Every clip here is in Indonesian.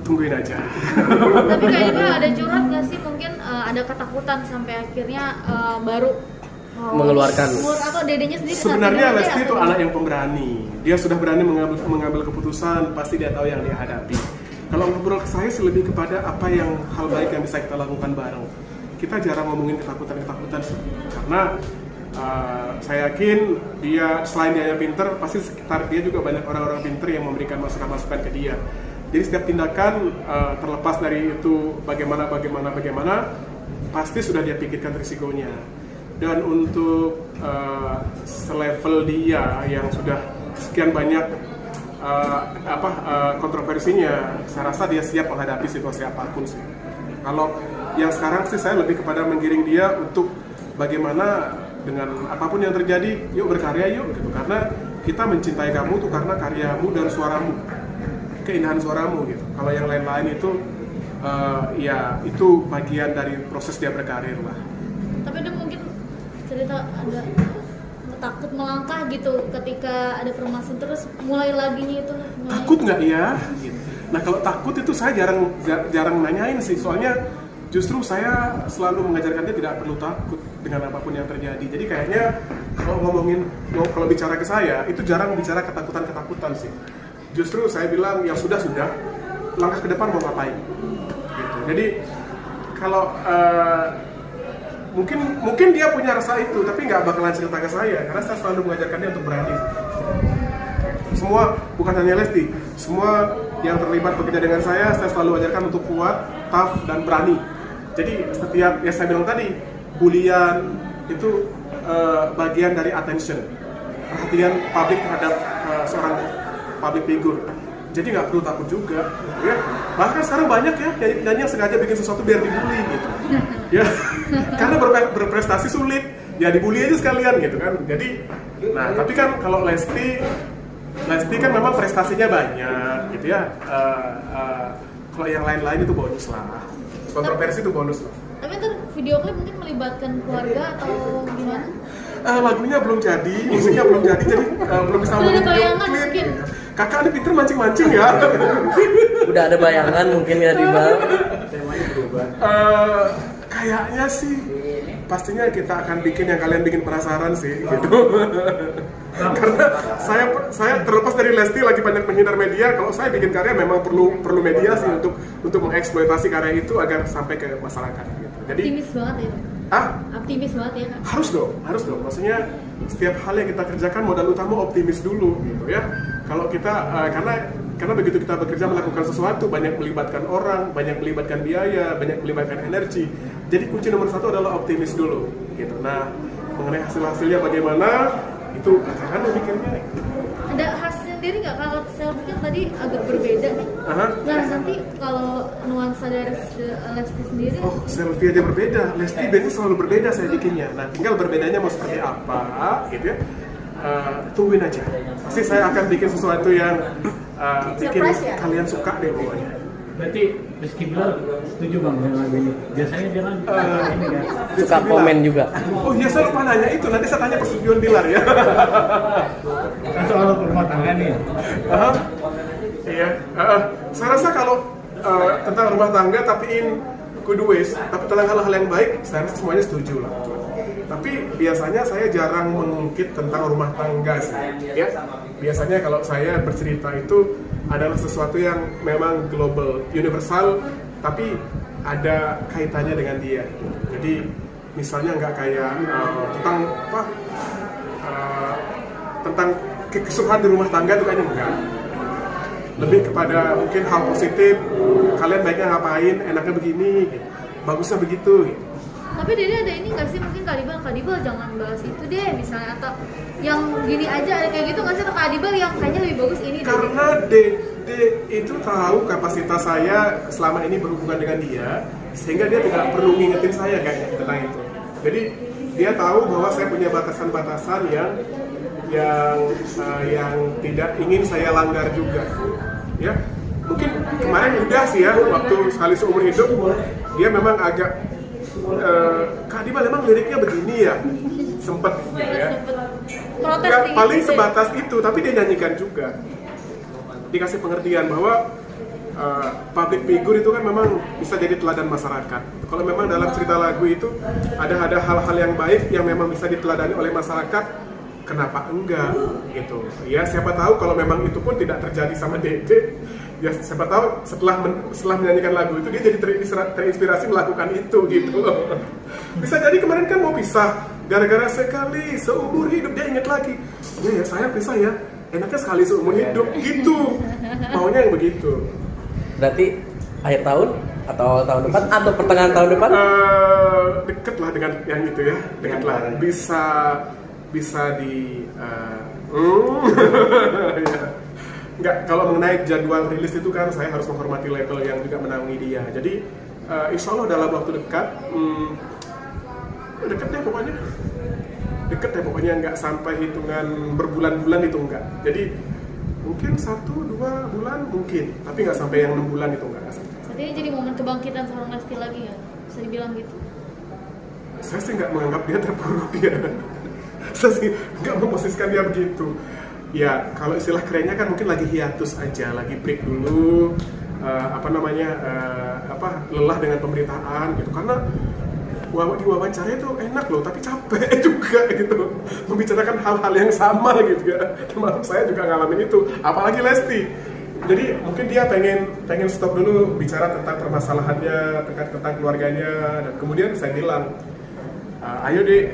Tungguin aja. Tapi kayaknya ada curhat nggak sih, mungkin ada ketakutan sampai akhirnya baru mengeluarkan. atau dedenya sendiri? Sebenarnya sadar Lesti itu atau anak yang pemberani. Dia sudah berani mengambil keputusan, pasti dia tahu yang dia hadapi. Kalau ngobrol ke saya sih lebih kepada apa yang hal baik yang bisa kita lakukan bareng. Kita jarang ngomongin ketakutan sih, karena saya yakin dia selain dia pinter, pasti sekitar dia juga banyak orang-orang pinter yang memberikan masukan-masukan ke dia. Jadi setiap tindakan terlepas dari itu bagaimana pasti sudah dia pikirkan risikonya. Dan untuk selevel dia yang sudah sekian banyak kontroversinya, saya rasa dia siap menghadapi situasi apapun sih. Kalau yang sekarang sih saya lebih kepada menggiring dia untuk bagaimana dengan apapun yang terjadi, yuk berkarya yuk gitu. Karena kita mencintai kamu tuh karena karyamu dan suaramu, keindahan suaramu gitu. Kalau yang lain-lain itu ya itu bagian dari proses dia berkarir lah. Tapi ada mungkin cerita ada takut melangkah gitu ketika ada permasalahan, terus mulai laginya itu Takut nggak ya? Gitu. Nah kalau takut itu saya jarang nanyain sih, soalnya justru saya selalu mengajarkan dia tidak perlu takut dengan apapun yang terjadi. Jadi kayaknya kalau bicara ke saya itu jarang bicara ketakutan sih. Justru saya bilang yang sudah langkah ke depan mau ngapain. Gitu. Jadi kalau mungkin dia punya rasa itu, tapi nggak bakalan cerita ke saya karena saya selalu mengajarkan dia untuk berani. Semua, bukan hanya Lesti, semua yang terlibat bekerja dengan saya selalu ajarkan untuk kuat, tough, dan berani. Jadi setiap yang saya bilang tadi, bulian itu bagian dari attention, perhatian publik terhadap seorang public figure. Jadi nggak perlu takut juga, ya. Bahkan sekarang banyak ya nyanyi yang sengaja bikin sesuatu biar dibully gitu, ya. Karena berprestasi sulit, ya dibully aja sekalian gitu kan. Jadi, nah tapi kan kalau Lesti kan memang prestasinya banyak gitu ya. Kalau yang lain-lain itu bonus lah, kontroversi itu bonus lah. Tapi ntar video klip mungkin melibatkan keluarga atau gimana? Lagunya belum jadi, musiknya belum jadi, jadi belum bisa ngomongin video klip. Mungkin. Kakak ini pinter mancing-mancing ya. Udah ada bayangan mungkin ya di bawah. Temanya berubah. Kayaknya sih pastinya kita akan bikin yang kalian bikin penasaran sih gitu. Karena saya terlepas dari Lesti lagi banyak menghindar media. Kalau saya bikin karya memang perlu media sih untuk mengeksploitasi karya itu agar sampai ke masyarakat gitu. Jadi Optimis banget ya. Optimis banget ya Kak. Harus dong. Maksudnya setiap hal yang kita kerjakan modal utama optimis dulu gitu ya. Kalau kita karena begitu kita bekerja melakukan sesuatu banyak melibatkan orang, banyak melibatkan biaya, banyak melibatkan energi. Jadi kunci nomor satu adalah optimis dulu gitu. Nah, mengenai hasilnya bagaimana itu belakangan mikirnya. Ada hasil sendiri nggak? Kalau saya pikir tadi agak berbeda nih. Nah nanti kalau nuansa dari Lesti sendiri. Oh, selfie aja berbeda. Lesti biasanya selalu berbeda saya bikinnya. Nah, tinggal berbedanya mau seperti apa gitu ya. Tungguin aja. Pasti saya akan bikin sesuatu yang bikin kalian suka deh pokoknya. Berarti Rizky Bilar setuju bang dengan lagu ini? Biasanya dia kan ini kan Suka komen juga. Oh iya, saya lupa nanya itu. Nanti saya tanya persetujuan Bilar ya. kan soal rumah tangga nih. Iya. Saya rasa kalau tentang rumah tangga tapi good ways, tapi tentang hal-hal yang baik, saya rasa semuanya setuju lah. Tapi biasanya saya jarang mengungkit tentang rumah tangga sih. Ya. Biasanya kalau saya bercerita itu adalah sesuatu yang memang global, universal, tapi ada kaitannya dengan dia. Jadi misalnya nggak kayak tentang kesusahan di rumah tangga itu kayaknya enggak. Lebih kepada mungkin hal positif, kalian baiknya ngapain, enaknya begini, gitu. Bagusnya begitu. Gitu. Tapi Dede ada ini nggak sih, mungkin Kak Adibel jangan bahas itu deh misalnya, atau yang gini aja ada kayak gitu nggak sih, atau Kak Adibel yang kayaknya lebih bagus ini deh. Karena Dede itu tahu kapasitas saya selama ini berhubungan dengan dia, sehingga dia tidak perlu ngingetin saya kayaknya tentang itu. Jadi dia tahu bahwa saya punya batasan-batasan yang tidak ingin saya langgar juga. Ya, mungkin kemarin udah sih ya, waktu sekali seumur hidup dia memang agak Kak Adibel memang liriknya begini ya, sempet gitu ya. Protes Nggak, nih, paling gitu. sebatas itu, tapi dia nyanyikan juga. dikasih pengertian bahwa public figure itu kan memang bisa jadi teladan masyarakat. Kalau memang dalam cerita lagu itu ada hal-hal yang baik yang memang bisa diteladani oleh masyarakat, kenapa enggak gitu. Ya siapa tahu kalau memang itu pun tidak terjadi sama Dede, ya siapa tahu setelah menyanyikan lagu itu dia jadi terinspirasi melakukan itu gitu loh. Bisa jadi kemarin kan mau pisah, gara-gara sekali seumur hidup dia ingat lagi, ya saya pisah ya, enaknya sekali seumur hidup gitu, maunya yang begitu. Berarti akhir tahun atau awal tahun depan atau pertengahan tahun depan? Deket lah dengan yang itu ya, deket lah, bisa di ya. Enggak, kalau mengenai jadwal rilis itu kan saya harus menghormati label yang juga menaungi dia. Jadi insya Allah dalam waktu dekat, deket deh pokoknya nggak sampai hitungan berbulan-bulan itu enggak. Jadi mungkin 1-2 bulan mungkin, tapi nggak sampai yang 6 bulan itu enggak sampai. Artinya jadi momen kebangkitan seorang Lesti lagi ya, bisa dibilang gitu. Saya sih nggak menganggap dia terpuruk ya. Saya sih nggak memposisikan dia begitu. Ya kalau istilah kerennya kan mungkin lagi hiatus aja, lagi break dulu, lelah dengan pemberitaan gitu. Karena di wawancara itu enak loh, tapi capek juga gitu, membicarakan hal-hal yang sama gitu ya. Termasuk saya juga ngalamin itu, apalagi Lesti. Jadi mungkin dia pengen stop dulu bicara tentang permasalahannya, tentang keluarganya, dan kemudian saya bilang, ayo deh,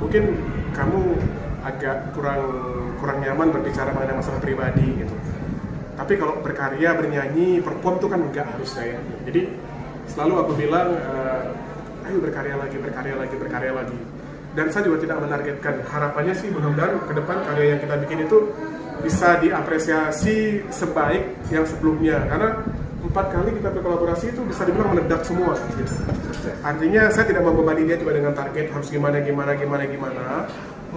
mungkin kamu agak kurang nyaman berbicara mengenai masalah pribadi gitu. Tapi kalau berkarya, bernyanyi, perform itu kan enggak harusnya ya. Jadi selalu aku bilang, ayo berkarya lagi. Dan saya juga tidak menargetkan, harapannya sih mudah-mudahan ke depan karya yang kita bikin itu bisa diapresiasi sebaik yang sebelumnya. Karena 4 kali kita berkolaborasi itu bisa dibilang meledak semua gitu. Artinya saya tidak membebani dia juga dengan target harus gimana.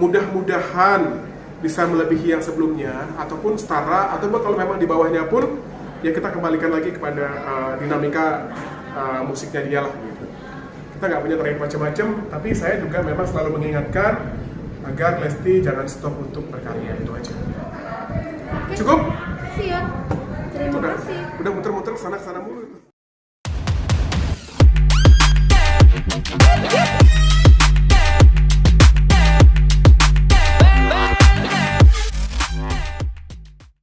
Mudah-mudahan bisa melebihi yang sebelumnya ataupun setara, atau kalau memang di bawahnya pun ya kita kembalikan lagi kepada dinamika musiknya dia lah gitu. Kita nggak punya target macam-macam, tapi saya juga memang selalu mengingatkan agar Lesti jangan stop untuk berkarya, itu aja. Oke. Cukup? Siap. Terima kasih. Udah muter-muter sana mulu.